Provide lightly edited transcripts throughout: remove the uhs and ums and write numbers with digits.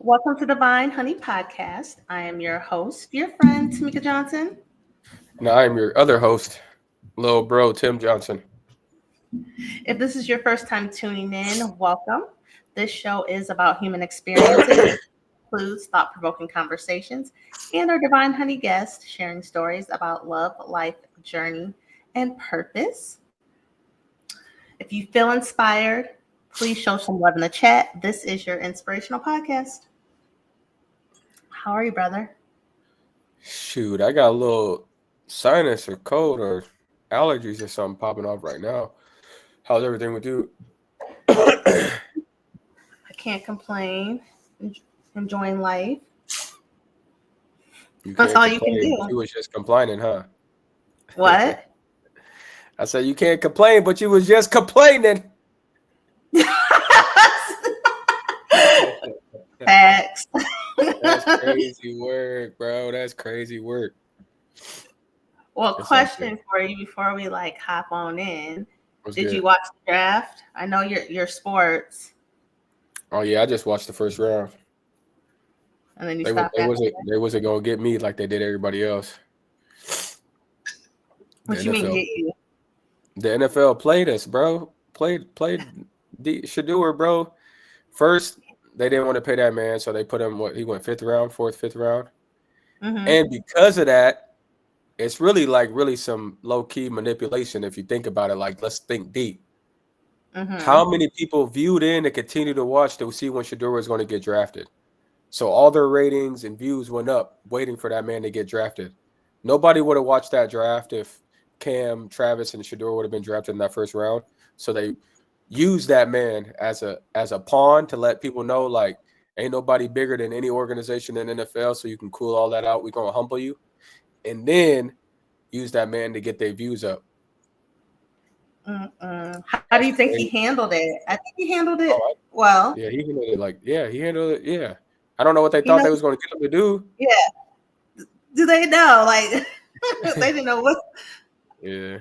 Welcome to Divine Honey Podcast. I am your host, your friend, Tamika Johnson. And I am your other host, little bro, Tim Johnson. If this is your first time tuning in, welcome. This show is about human experiences, includes thought provoking conversations, and our Divine Honey guests sharing stories about love, life, journey, and purpose. If you feel inspired, please show some love in the chat. This is your inspirational podcast. How are you, brother? Shoot, I got a little sinus or cold or allergies or something popping off right now. How's everything with you? I can't complain. Enjoying life. You That's can't all you can complain, but do. you was just complaining, huh? What? I said you can't complain, but you was just complaining. Facts. That's crazy work, bro. That's crazy work. Well, It's all good. question for you before we hop on in. What's Did you good? watch the draft? I know your sports, Oh yeah, I just watched the first round. and then you They, wa- stopped they after wasn't that. they wasn't gonna get me like they did everybody else. The What you mean NFL. get you? The NFL played us, bro. Played Shador, bro. First, they didn't want to pay that man, so they put him he went fifth round. Mm-hmm. And because of that, it's really some low-key manipulation if you think about it. Like, let's think deep. Mm-hmm. How many people viewed in and continue to watch to see when Shador was going to get drafted? So all their ratings and views went up waiting for that man to get drafted. Nobody would have watched that draft if Cam, Travis, and Shador would have been drafted in that first round. So they used that man as a pawn to let people know, like, ain't nobody bigger than any organization in NFL, so you can cool all that out. We're gonna humble you. And then use that man to get their views up. Mm-mm. How do you That's think he crazy. handled it? I think he handled it Oh, well. yeah, he handled it he handled it. Yeah. I don't know what they He thought knows. they was gonna get him to do. Yeah. Do they know? They didn't know what. Yeah.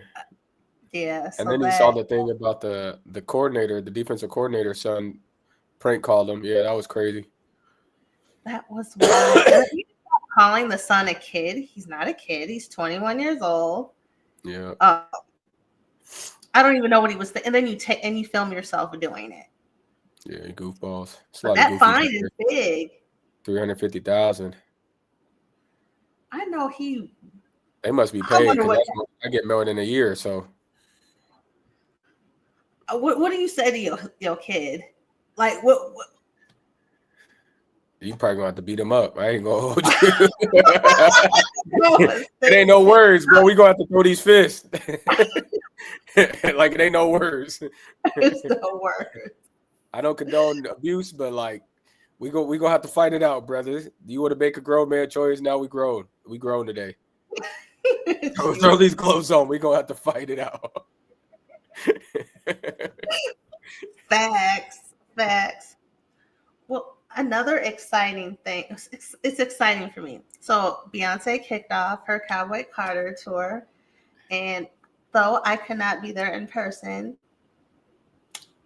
Yeah. And So then he saw that the thing about the coordinator, the defensive coordinator son prank called him. Yeah, that was crazy. that was wild. And you stop calling the son a kid. He's not a kid. He's 21 years old. Yeah. Uh, I don't even know what he was. And then you take and you film yourself doing it. Yeah, goofballs. It's a But lot of that goofies fine out is there. big. 350,000. I know he. They must be I paid wonder because what. that's what I get more than a year. So What do you say to your kid? Like what you probably gonna have to beat them up. I ain't gonna hold you. no, It ain't no words, bro. We gonna have to throw these fists. Like it ain't no words. it's no word. I don't condone abuse, but like we gonna have to fight it out, brother. You want to make a grown man choice? Now we grown. We grown today. Throw these gloves on. We gonna have to fight it out. Facts. Facts. Well, another exciting thing. It's exciting for me. So Beyonce kicked off her Cowboy Carter tour, and though I could not be there in person,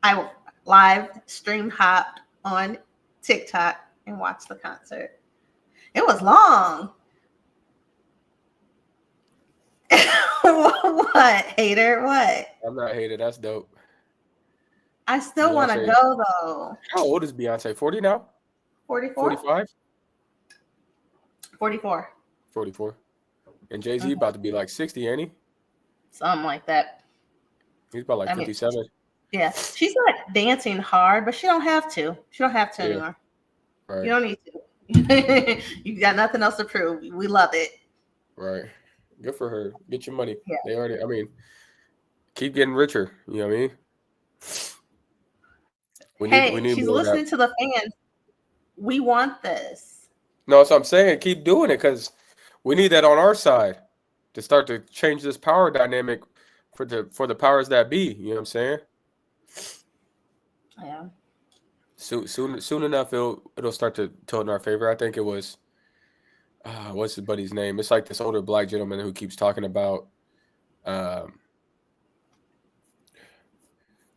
I live stream hopped on TikTok and watched the concert. It was long. What, hater? What? I'm not hated. That's dope. I still want to Beyonce. go though. How old is Beyonce? 40 now? 44? 45? 44. 44. And Jay-Z Mhm. about to be like 60, ain't he? Something like that. He's about like I mean, 57. yeah, she's not dancing hard, but she don't have to. She don't have to Yeah, anymore. You right, don't need to. You got nothing else to prove. We love it. right. Good for her. Get your money. Yeah. They already, I mean, keep getting richer. You know what I mean? We Hey, need she's more of that. listening to the fans. We want this. No, that's what I'm saying. Keep doing it because we need that on our side to start to change this power dynamic for the powers that be. You know what I'm saying? Yeah. Soon enough it'll start to tilt in our favor. I think it was what's his buddy's name? It's like this older black gentleman who keeps talking about um,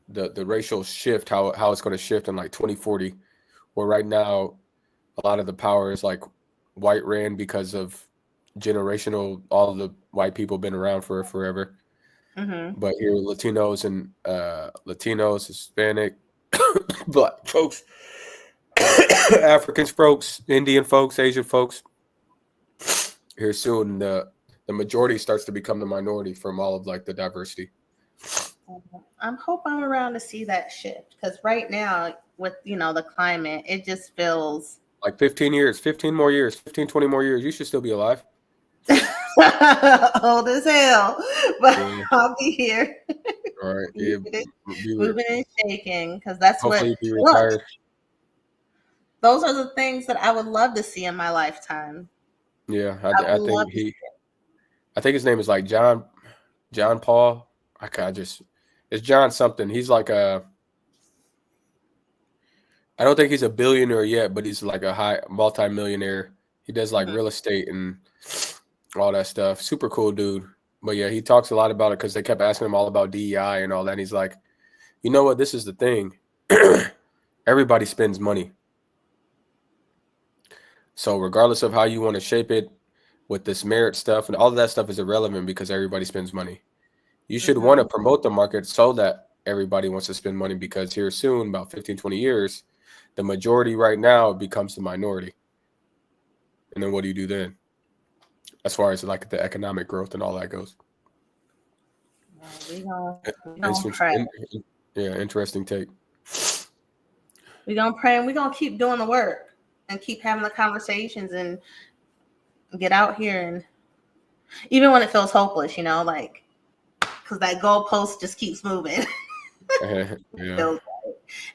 the racial shift, how it's going to shift in like 2040, where right now a lot of the power is like white ran because of generational. All of the white people been around for forever. Mm-hmm. But here, Latinos, Hispanic, black folks, African folks, Indian folks, Asian folks. Here soon, the majority starts to become the minority from all of like the diversity. I hope I'm around to see that shift because right now, with the climate, it just feels Like 15 years, 15 more years, 15, 20 more years, you should still be alive. old as hell, but Yeah. I'll be here, All right. Yeah. moving Be moving and shaking because that's what. hopefully be Look, retired. those are the things that I would love to see in my lifetime. Yeah. I I would love think to. I think his name is like John Paul. Just, it's John something. He's like I don't think he's a billionaire yet, but he's like a high multi-millionaire. He does like Mhm. real estate and all that stuff. Super cool dude. But yeah, he talks a lot about it because they kept asking him all about DEI and all that. And he's like, you know what? This is the thing. Everybody spends money. So regardless of how you want to shape it with this merit stuff and all of that stuff is irrelevant because everybody spends money. You should want to Mhm. promote the market so that everybody wants to spend money because here soon, about 15, 20 years, the majority right now becomes the minority. And then what do you do then? As far as like the economic growth and all that goes. Well, we gonna It's, pray. yeah, interesting take. We gonna pray, and we gonna keep doing the work and keep having the conversations and get out here, and even when it feels hopeless, like because that goalpost just keeps moving. it Yeah. feels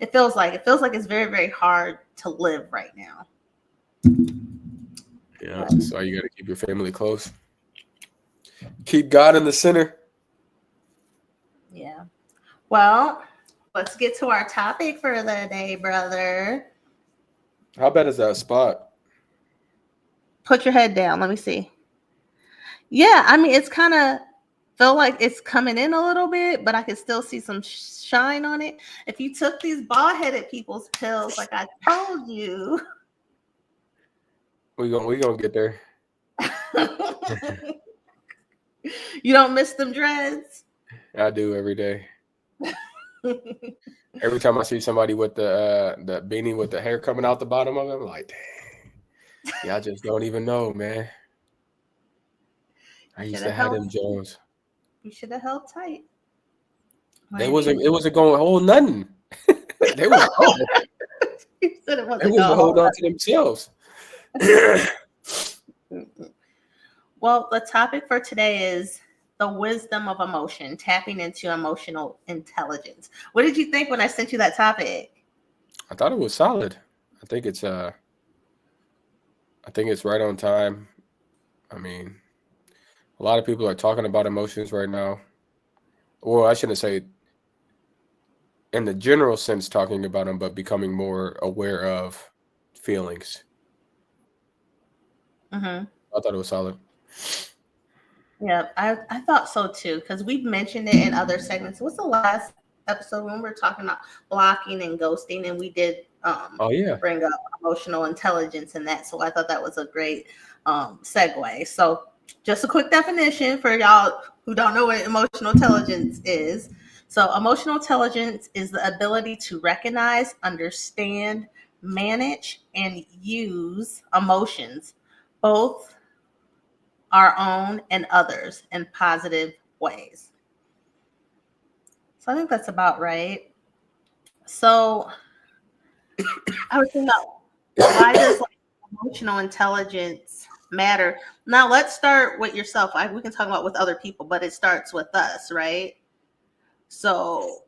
it feels like it's very, very hard to live right now. Yeah. But So you got to keep your family close. Keep God in the center. yeah. Well, let's get to our topic for the day, brother. How bad is that spot? Put your head down. Let me see. Yeah, I mean it's kind of feel like it's coming in a little bit, but I can still see some shine on it. If you took these bald-headed people's pills, like I told you, We gonna get there. you don't miss them dreads. I do every day. Every time I see somebody with the beanie with the hair coming out the bottom of it, I'm like, dang, y'all just don't even know, man. I Should used have to have held. them Jones. You should have held tight. They Mind wasn't you, it wasn't going hold nothing. They was oh, you said it they wasn't was gonna hold hold on to themselves. up. Well, the topic for today is the wisdom of emotion, tapping into emotional intelligence. What did you think when I sent you that topic? I thought it was solid. I think it's right on time. I mean, a lot of people are talking about emotions right now. Well, I shouldn't say in the general sense talking about them, but becoming more aware of feelings. Mm-hmm. I thought it was solid. Yeah, I thought so too, because we've mentioned it in other segments. What's the last episode when we were talking about blocking and ghosting, and we did Oh yeah. bring up emotional intelligence in that. So I thought that was a great segue. So just a quick definition for y'all who don't know what emotional intelligence is. So emotional intelligence is the ability to recognize, understand, manage, and use emotions, both our own and others, in positive ways. So I think that's about right. So I was thinking about why does emotional intelligence matter? Now let's start with yourself. We can talk about with other people, but it starts with us, right? So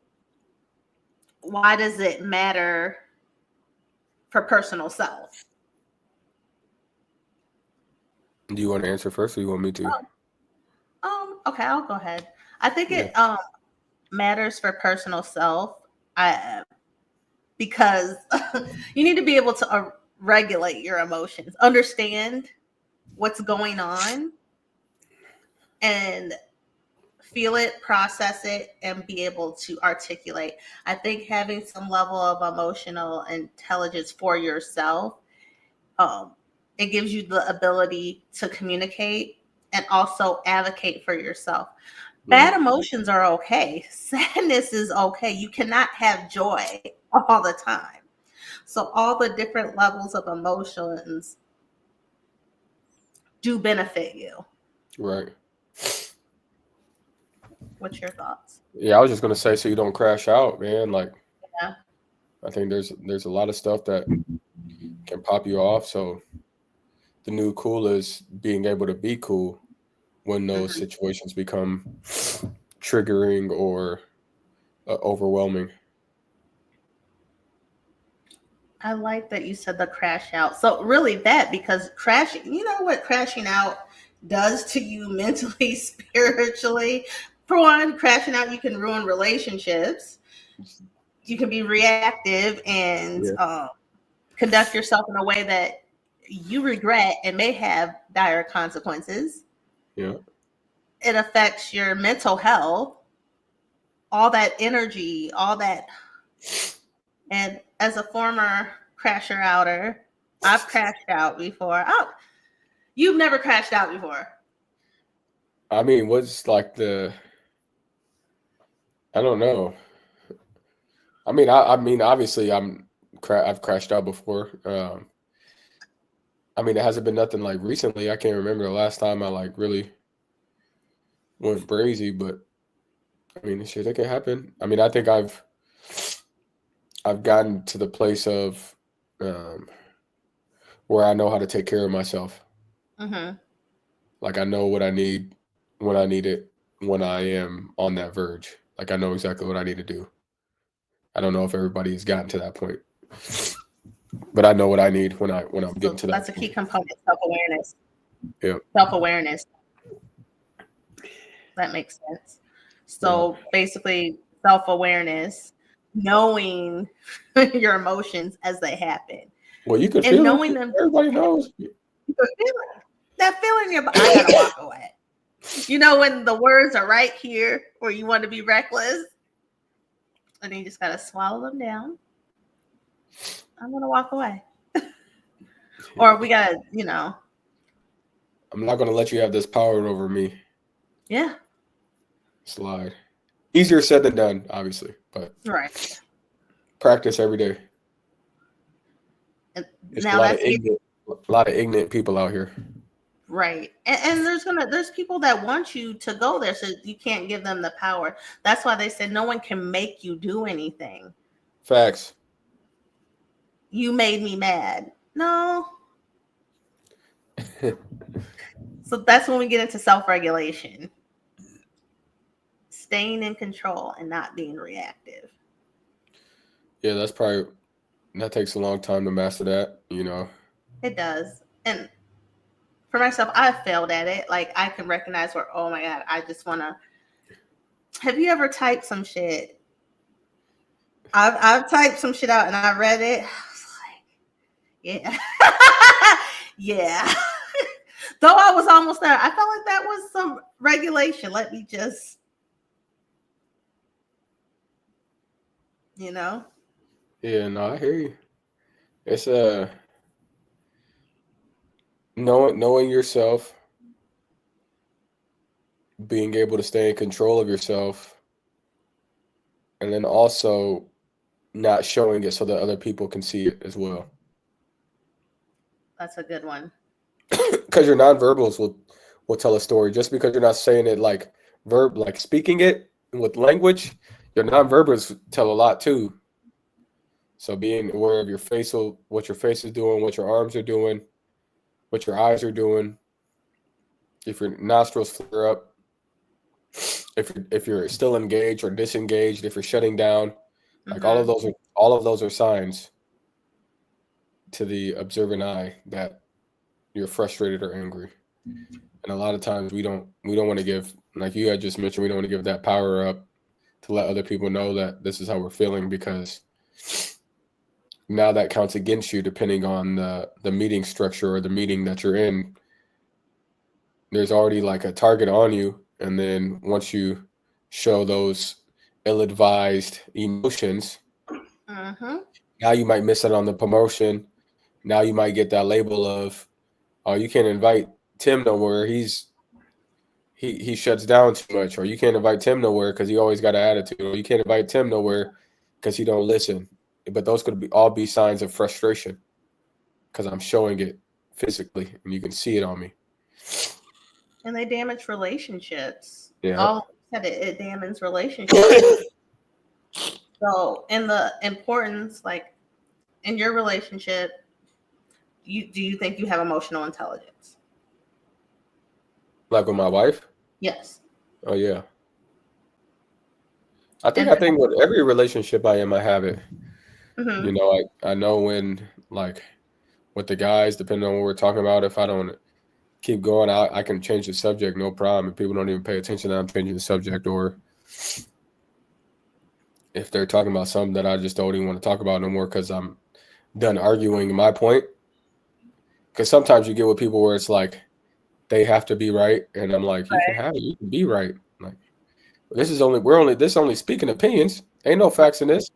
why does it matter for personal self? Do you want to answer first, or you want me to? Okay, I'll go ahead. I think Yeah. it matters for personal self. I because you need to be able to regulate your emotions, understand what's going on, and feel it, process it, and be able to articulate. I think having some level of emotional intelligence for yourself Um, it gives you the ability to communicate and also advocate for yourself. Right. Bad emotions are okay. Sadness is okay. You cannot have joy all the time. So all the different levels of emotions do benefit you. Right. What's your thoughts? Yeah, I was just gonna say so you don't crash out, man. Like Yeah. I think there's a lot of stuff that can pop you off. So the new cool is being able to be cool when those Mhm. situations become triggering or overwhelming. I like that you said the crash out. So really that because crashing, you know what crashing out does to you mentally, spiritually. For one, crashing out, you can ruin relationships. You can be reactive and Yeah. conduct yourself in a way that you regret and may have dire consequences. Yeah. It affects your mental health, all that energy, all that. And as a former crasher outer, I've crashed out before. Oh, you've never crashed out before. I mean, what's like I don't know. I mean, obviously, I've crashed out before. I mean, it hasn't been nothing like recently. I can't remember the last time I like really went brazy, but I mean, shit, it could happen. I mean, I think I've gotten to the place of um, where I know how to take care of myself. Mm-hmm. Like I know what I need when I need it when I am on that verge. Like I know exactly what I need to do. I don't know if everybody's gotten to that point, but I know what I need when I'm getting So to that that's a key point. component, self-awareness. Yeah, Self-awareness. That makes sense. yeah. So basically, self-awareness, knowing your emotions as they happen, Well, you could and feel knowing it. them Everybody doesn't have knows. to feel it. That feeling in your body. I gotta walk away. You know when the words are right here, where you want to be reckless, and you just gotta swallow them down. I'm gonna walk away, Yeah. or we gotta. I'm not gonna let you have this power over me. Yeah, Slide. Easier said than done, obviously, but right. practice every day. And There's now that's a lot of ignorant people out here. right. And there's people that want you to go there, so you can't give them the power. That's why they said no one can make you do anything. Facts. You made me mad. No. So that's when we get into self-regulation, staying in control and not being reactive. Yeah, that takes a long time to master that, you know. It does. And for myself, I've failed at it. Like I can recognize where, oh my God, I just wanna. Have you ever typed some shit? I've typed some shit out and I read it. I was like, yeah. Yeah. Though I was almost there, I felt like that was some regulation. Let me just, you know. Yeah, no, I hear you. It's knowing yourself, being able to stay in control of yourself, and then also not showing it so that other people can see it as well. That's a good one. Because your nonverbals will tell a story. Just because you're not saying it like speaking it with language, your nonverbals tell a lot too. So being aware of what your face is doing, what your arms are doing, what your eyes are doing, if your nostrils flare up, if you're still engaged or disengaged, if you're shutting down, like Mm-hmm. all of those are signs to the observant eye that you're frustrated or angry. And a lot of times we don't want to give, like you had just mentioned, we don't want to give that power up to let other people know that this is how we're feeling, because now that counts against you depending on the meeting structure or the meeting that you're in. There's already like a target on you, and then once you show those ill-advised emotions, Mm-hmm. now you might miss out on the promotion, Now you might get that label of, oh, you can't invite Tim nowhere. He shuts down too much, or you can't invite Tim nowhere because he always got an attitude, or you can't invite Tim nowhere because he don't listen. But those could all be signs of frustration because I'm showing it physically, and you can see it on me. And they damage relationships. Yeah. All said it damages relationships. So, in the importance, like in your relationship, do you think you have emotional intelligence? Like with my wife. Yes. Oh yeah. I think And I think with every relationship I have it. mm-hmm. You know, I know when, like, with the guys, depending on what we're talking about, if I don't keep going, I can change the subject, no problem. If people don't even pay attention that I'm changing the subject, or if they're talking about something that I just don't even want to talk about no more because I'm done arguing my point. Because sometimes you get with people where it's like they have to be right, and I'm like, you can have it, you can be right. Like, this only speaking opinions. Ain't no facts in this.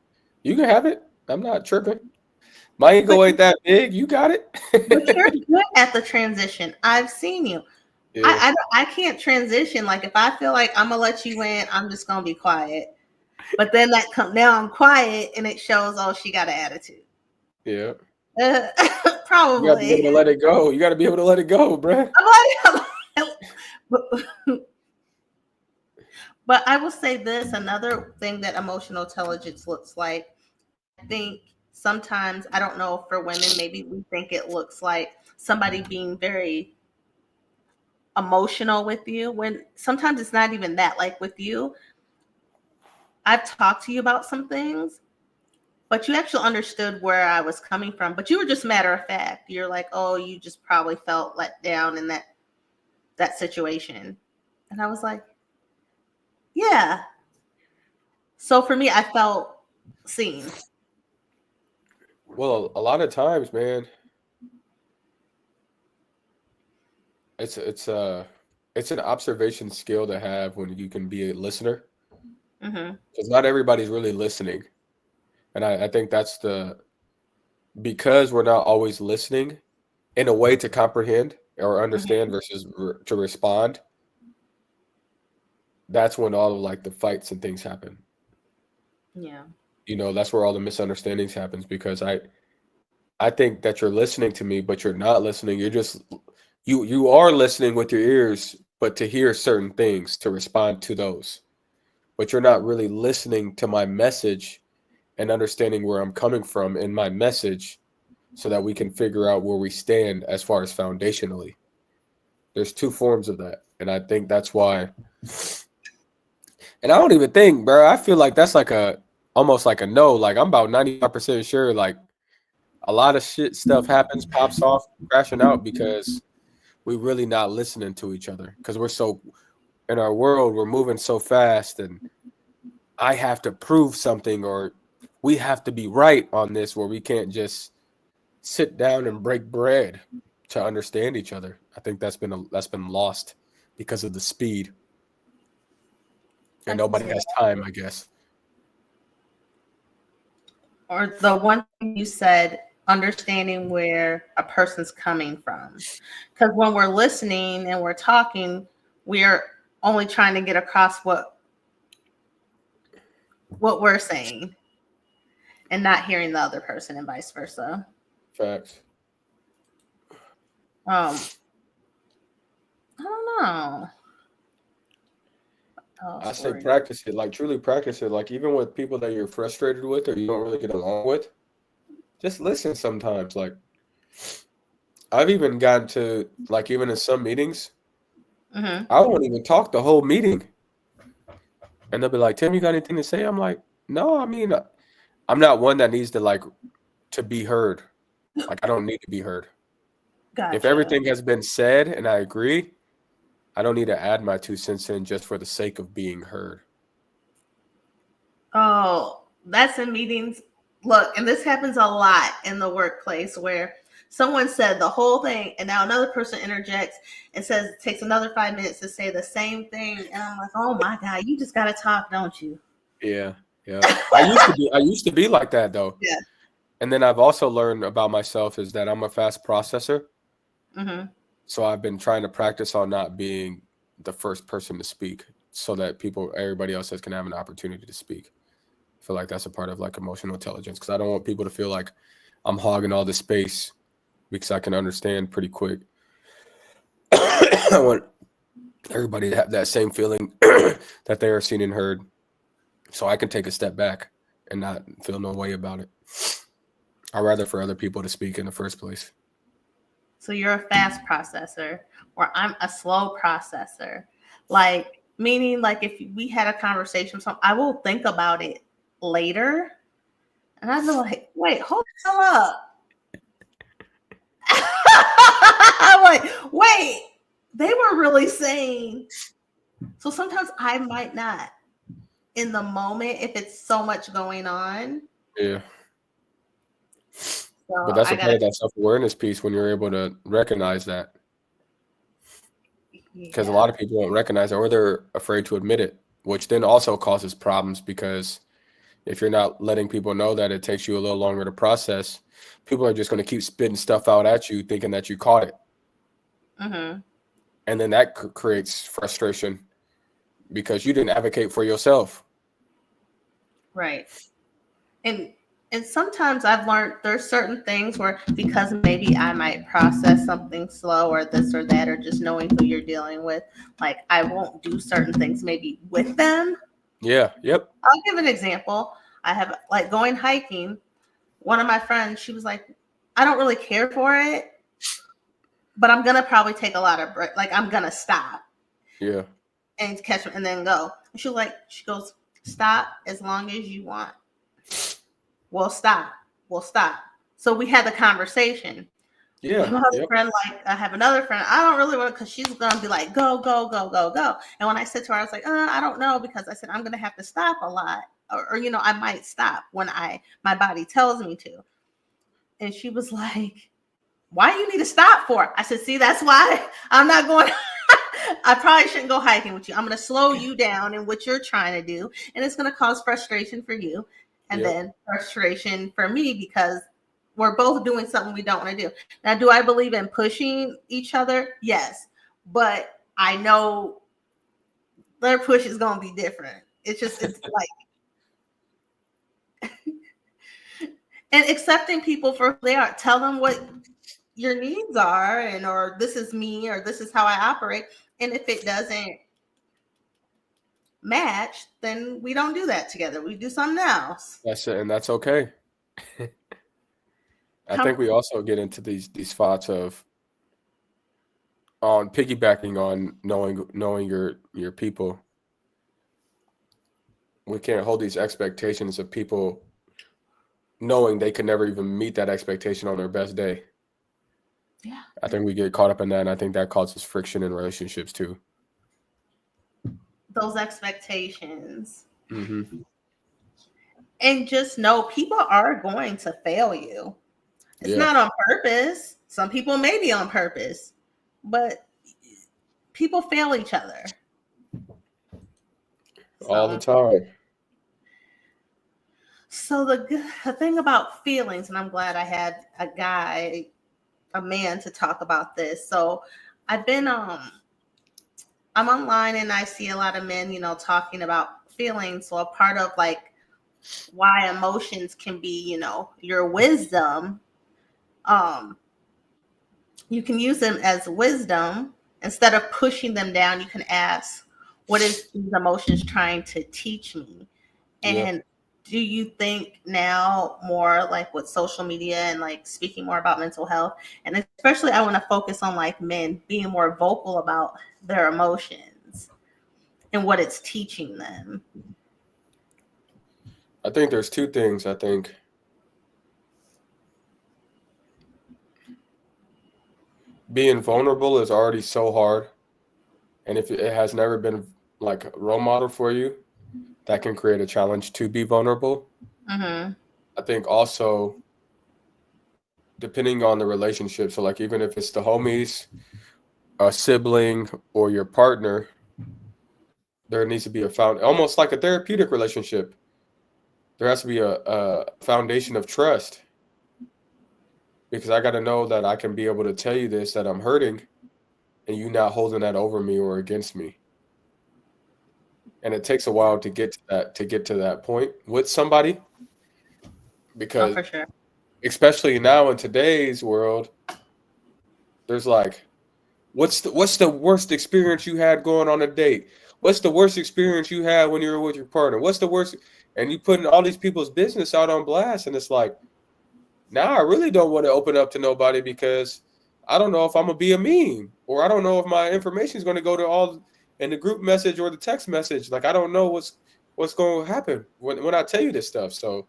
You can have it. I'm not tripping. My But ego ain't that big. You got it. you're good at the transition. I've seen you. Yeah. I can't transition. Like if I feel like I'm gonna let you in, I'm just gonna be quiet. But then now I'm quiet and it shows. Oh, she got an attitude. Yeah. You got to be able Probably. to let it go. You got to be able to let it go, bruh. But I will say this: another thing that emotional intelligence looks like. I think sometimes I don't know for women, maybe we think it looks like somebody being very emotional with you when sometimes it's not even that. Like with you, I've talked to you about some things, but you actually understood where I was coming from. But you were just matter of fact. You're like, oh, you just probably felt let down in that situation. And I was like, yeah. So for me, I felt seen. Well, a lot of times, man, it's an observation skill to have when you can be a listener, Mm-hmm. because not everybody's really listening, and I think because we're not always listening in a way to comprehend or understand Mm-hmm. versus to respond. That's when all of, like, the fights and things happen. Yeah. You know, that's where all the misunderstandings happens, because I think that you're listening to me, but you're not listening. You're just you are listening with your ears, but to hear certain things, to respond to those. But you're not really listening to my message and understanding where I'm coming from in my message, so that we can figure out where we stand as far as foundationally. There's two forms of that. And I think that's why, and I don't even think, bro, I feel like that's like almost like a no. Like, I'm about 95% sure, like, a lot of shit stuff happens, pops off, crashing out, because we really not listening to each other, because we're so in our world, we're moving so fast, and I have to prove something, or we have to be right on this, where we can't just sit down and break bread to understand each other. I think that's been lost because of the speed, I and can nobody say has that. time, I guess. Or the one thing you said, understanding where a person's coming from. Because when we're listening and we're talking, we're only trying to get across what we're saying and not hearing the other person and vice versa. Facts. I don't know. I Else say were practice it, like, truly practice it. Like, even with people that you're frustrated with or you don't really get along with, just listen sometimes. Like, I've even gotten to, like, even in some meetings, mm-hmm. I won't even talk the whole meeting. And they'll be like, Tim, you got anything to say? I'm like, no, I mean, I'm not one that needs to, like, to be heard. Like, I don't need to be heard. If Gotcha. everything has been said and I agree, I don't need to add my 2 cents in just for the sake of being heard. Oh, that's in meetings. Look, and this happens a lot in the workplace where someone said the whole thing and now another person interjects and says it takes another 5 minutes to say the same thing. And I'm like, oh my God, you just gotta talk, don't you? Yeah, yeah. I used to be like that though. Yeah. And then I've also learned about myself is that I'm a fast processor. Mm-hmm. So I've been trying to practice on not being the first person to speak so that everybody else can have an opportunity to speak. I feel like that's a part of like emotional intelligence because I don't want people to feel like I'm hogging all the space because I can understand pretty quick. I want everybody to have that same feeling that they are seen and heard so I can take a step back and not feel no way about it. I'd rather for other people to speak in the first place. So you're a fast processor, or I'm a slow processor. Like, meaning, like, if we had a conversation, so I will think about it later, and I'd be like, wait, hold the hell up. I'm like, wait, they were really saying. So sometimes I might not in the moment if it's so much going on. Yeah. But So that's I a part gotta, of that self-awareness piece when you're able to recognize that. Because a yeah. lot of people won't recognize it or they're afraid to admit it, which then also causes problems because if you're not letting people know that it takes you a little longer to process, people are just going to keep spitting stuff out at you thinking that you caught it. Mm-hmm. And then that creates frustration because you didn't advocate for yourself. Right. And and sometimes I've learned there's certain things where because maybe I might process something slow or this or that or just knowing who you're dealing with, like I won't do certain things maybe with them. Yeah. Yep. I'll give an example. I have like going hiking. One of my friends, she was like, I don't really care for it, but I'm gonna probably take a lot of break. Like I'm gonna stop Yeah. and catch and then go. And she goes, stop as long as you want. We'll stop. We'll stop. So we had the conversation. My Yeah. other Yep. friend, like I have another friend, I don't really want because she's gonna be like, go, go, go, go, go. And when I said to her, I was like, I don't know because I said I'm gonna have to stop a lot, or I might stop when my body tells me to. And she was like, why do you need to stop for? I said, see, that's why I'm not going. I probably shouldn't go hiking with you. I'm going to slow you down in what you're trying to do, and it's going to cause frustration for you, and Yep. then frustration for me because we're both doing something we don't want to do. Now, do I believe in pushing each other? Yes, but I know their push is going to be different. It's like and accepting people for who they are. Tell them what your needs are, and or this is me, or this is how I operate. And if it doesn't match, then we don't do that together. We do something else. That's it. And that's okay. I think Com- we also get into these thoughts of on piggybacking on knowing your people. We can't hold these expectations of people knowing they could never even meet that expectation on their best day. yeah, I think we get caught up in that, and I think that causes friction in relationships too. those expectations. Mm-hmm. And just know people are going to fail you. It's Yeah, not on purpose. Some people may be on purpose, but people fail each other. all the So time. so the thing about feelings, and I'm glad I had a man to talk about this. So I've been I'm online and I see a lot of men, talking about feelings. So a part of like why emotions can be, your wisdom. Um, you can use them as wisdom instead of pushing them down. You can ask, "What is these emotions trying to teach me?" Yeah, And do you think now more like with social media and like speaking more about mental health, and especially I want to focus on like men being more vocal about their emotions and what it's teaching them. I think there's two things. I think being vulnerable is already so hard, and if it has never been like a role model for you, that can create a challenge to be vulnerable. Mm-hmm. I think also depending on the relationship. So like even if it's the homies, a sibling, or your partner, there needs to be almost like a therapeutic relationship. There has to be a foundation of trust. because I got to know that I can be able to tell you this, that I'm hurting, and you not holding that over me or against me. And it takes a while to get to that point with somebody, Oh, because for sure. especially now in today's world, there's like, what's the worst experience you had going on a date? What's the worst experience you had when you were with your partner? What's the worst? And you putting all these people's business out on blast, and it's like, now I really don't want to open up to nobody because I don't know if I'm gonna be a meme, or I don't know if my information is going to go to all in the group message or the text message. Like, I don't know what's going to happen when I tell you this stuff. So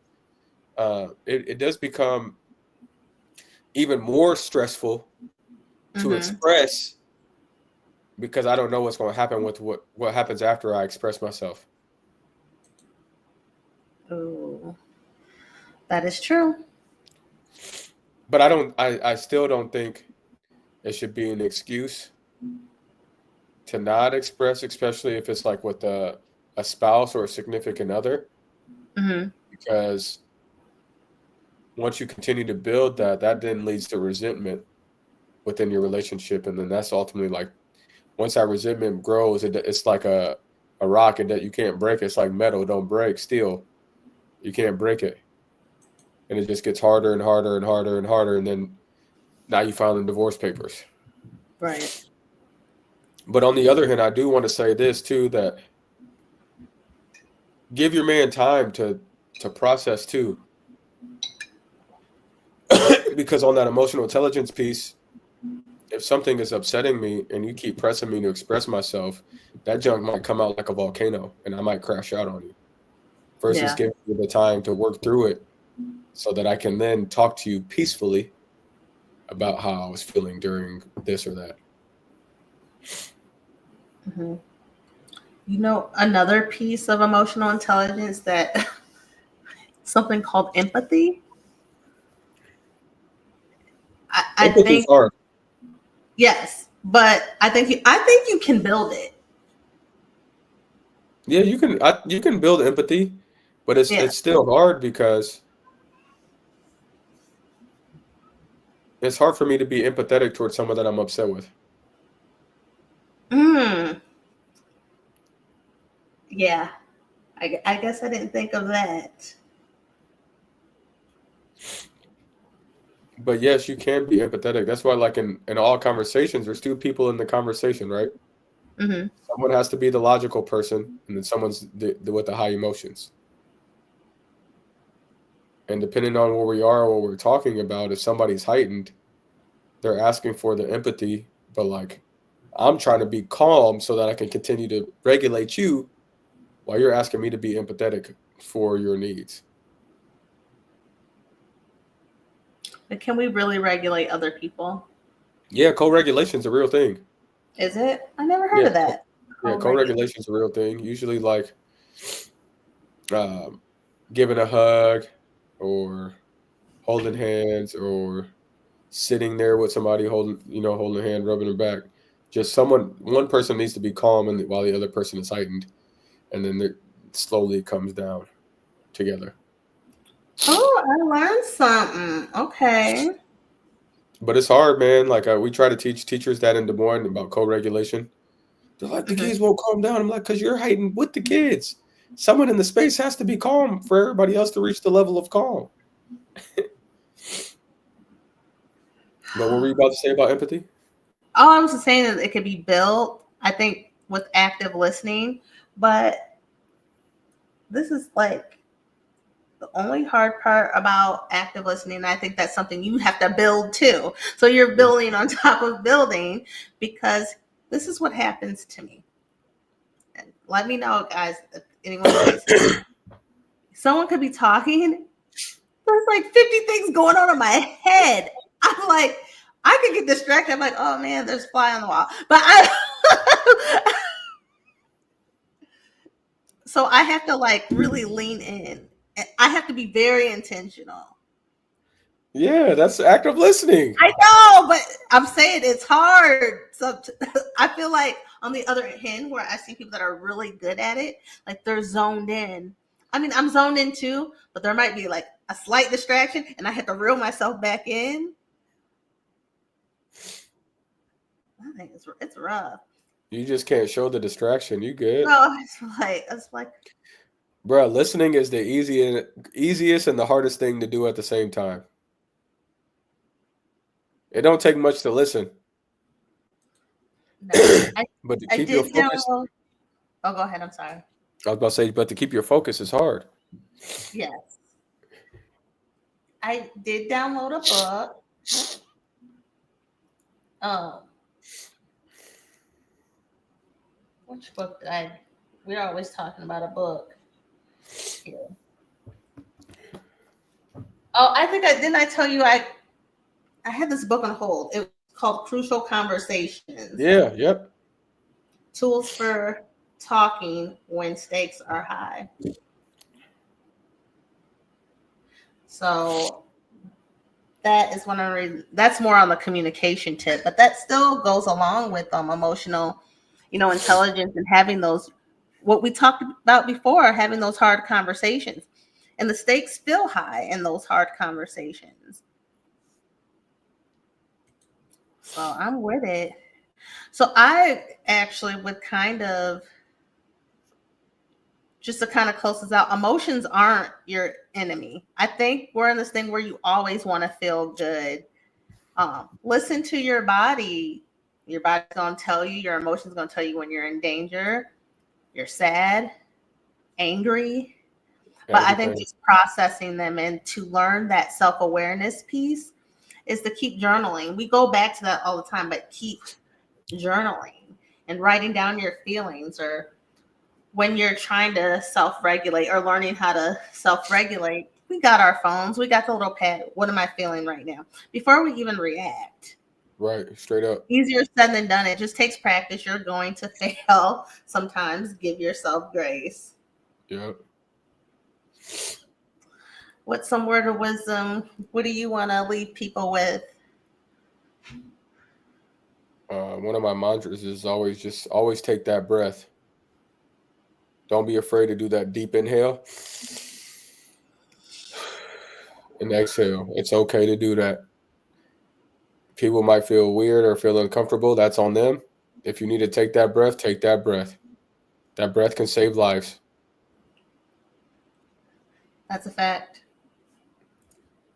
it does become even more stressful to Mm-hmm. express, because I don't know what's going to happen with what happens after I express myself. Ooh, that is true. But I still don't think it should be an excuse to not express, especially if it's like with a spouse or a significant other, Mm-hmm. because once you continue to build that, that then leads to resentment within your relationship, and then that's ultimately like, once that resentment grows, it's like a rock and that you can't break. It's like metal, don't break, steel, you can't break it, and it just gets harder and harder and harder and harder, and then now you file the divorce papers. Right. But on the other hand, I do want to say this too, that give your man time to process too. Because on that emotional intelligence piece, if something is upsetting me and you keep pressing me to express myself, that junk might come out like a volcano and I might crash out on you. Versus Yeah. giving you the time to work through it so that I can then talk to you peacefully about how I was feeling during this or that. Mm-hmm. Another piece of emotional intelligence that something called empathy. I Empathy's think hard. yes, but I think you can build it. Yeah, you can build empathy, but Yeah. it's still hard because it's hard for me to be empathetic towards someone that I'm upset with. Mm, yeah. I guess I didn't think of that. But yes, you can be empathetic. That's why, like in all conversations, there's two people in the conversation, right? Mm-hmm. Someone has to be the logical person, and then someone's with the high emotions. And depending on where we are or what we're talking about, if somebody's heightened, they're asking for the empathy, but like, I'm trying to be calm so that I can continue to regulate you while you're asking me to be empathetic for your needs. But can we really regulate other people? Yeah, co-regulation's a real thing. Is it? I never heard Yeah, of that. yeah, Co-regulate. co-regulation's a real thing. Usually, like, um, giving a hug, or holding hands, or sitting there with somebody holding a hand, rubbing their back. Just one person needs to be calm, and while the other person is heightened, and then it slowly comes down together. Oh, I learned something. Okay. But it's hard, man. Like, we try to teach teachers that in Des Moines about co-regulation. They're like, the Hmm. kids won't calm down. I'm like, because you're heightened with the kids. Someone in the space has to be calm for everybody else to reach the level of calm. But what were you about to say about empathy? Oh, I was just saying that it could be built, I think, with active listening. But this is like the only hard part about active listening. I think that's something you have to build too. So you're building on top of building, because this is what happens to me. And let me know, guys, if anyone relates. Someone could be talking. There's like 50 things going on in my head. I'm like, I could get distracted. I'm like, oh man, there's a fly on the wall. But so I have to like really lean in. I have to be very intentional. Yeah, that's active listening. I know, but I'm saying it's hard. So I feel like on the other hand, where I see people that are really good at it, like they're zoned in. I mean, I'm zoned in too, but there might be like a slight distraction, and I have to reel myself back in. think it's rough. You just can't show the distraction. You good. No, it's like Bruh, listening is the easiest and the hardest thing to do at the same time. It don't take much to listen, no. but to I keep your did focus, download. Oh, go ahead. I'm sorry. I was about to say, but to keep your focus is hard. Yes, I did download a book. Um, which book did I? We're always talking about a book here. Oh, I think I didn't. I tell you I had this book on hold. It was called Crucial Conversations: Yeah, yep. Tools for Talking When Stakes Are High. So that is one of the reasons. That's more on the communication tip, but that still goes along with emotional, intelligence and having those what we talked about before, having those hard conversations. And the stakes feel high in those hard conversations. So I'm with it. So I actually would kind of just to kind of close this out, emotions aren't your enemy. I think we're in this thing where you always want to feel good. Listen to your body. Your body's going to tell you, your emotions going to tell you when you're in danger, you're sad, angry. But I think Everything. just processing them and to learn that self-awareness piece is to keep journaling. We go back to that all the time, but keep journaling and writing down your feelings, or when you're trying to self-regulate or learning how to self-regulate, we got our phones, we got the little pad. What am I feeling right now? Before we even react. Right, straight up. Easier said than done. It just takes practice. You're going to fail sometimes. Give yourself grace. Yep. What's some word of wisdom? What do you want to leave people with? One of my mantras is always take that breath. Don't be afraid to do that deep inhale and exhale. It's okay to do that. People might feel weird or feel uncomfortable. That's on them. If you need to take that breath, take that breath. That breath can save lives. That's a fact.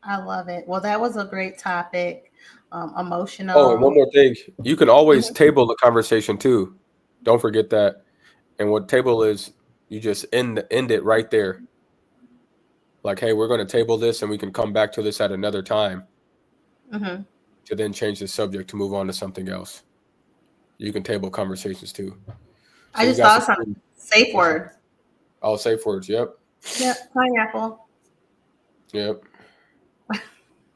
I love it. Well, that was a great topic. Oh, and one Emotional. more thing. You can always Mhm. table the conversation too. Don't forget that. And what table is, you just end it right there. Like, hey, we're going to table this and we can come back to this at another time Mhm. to then change the subject to move on to something else. You can table conversations too. I So you just got thought of some something. Safe what's that? word. Oh, safe words. Yep. Yep. Pineapple. Yep.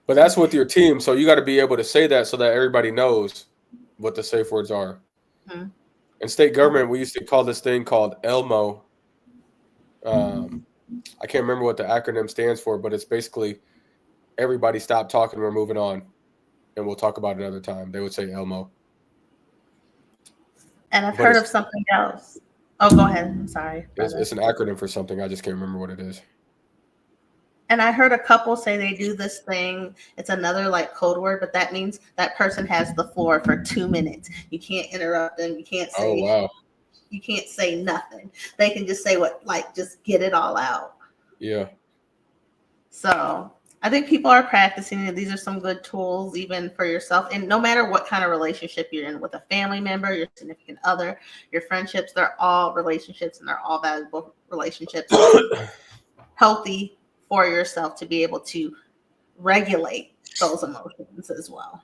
But that's with your team. So you got to be able to say that so that everybody knows what the safe words are. Mhm. In state Okay. government, we used to call this thing called ELMO. Um, I can't remember what the acronym stands for, but it's basically everybody stop talking. We're moving on, and we'll talk about it another time. They would say ELMO, And I've but heard of something else. Oh, go ahead. I'm sorry, brother. it's an acronym for something. I just can't remember what it is. And I heard a couple say they do this thing. It's another like code word, but that means that person has the floor for 2 minutes. You can't interrupt them. Oh wow, You can't say nothing. They can just say what, like, just get it all out. yeah, So I think people are practicing it. These are some good tools, even for yourself. And no matter what kind of relationship you're in with a family member, your significant other, your friendships, they're all relationships and they're all valuable relationships. And it's healthy for yourself to be able to regulate those emotions as well.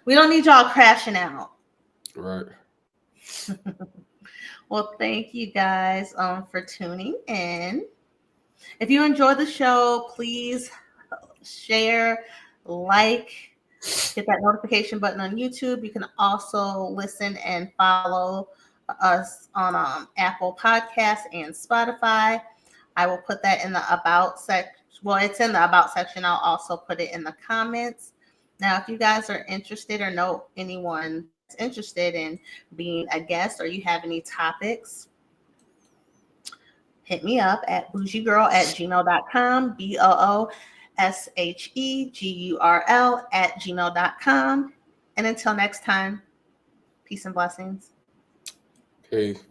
We don't need y'all crashing out. right. Well, thank you guys for tuning in. If you enjoy the show, please share, like, hit that notification button on YouTube. You can also listen and follow us on Apple Podcasts and Spotify. I will put that in the about section. Well, it's in the about section. I'll also put it in the comments. Now, if you guys are interested or know anyone that's interested in being a guest or you have any topics, hit me up at bougiegirl@gmail.com, BOOSHEGURL@gmail.com. And until next time, Peace and blessings. Peace.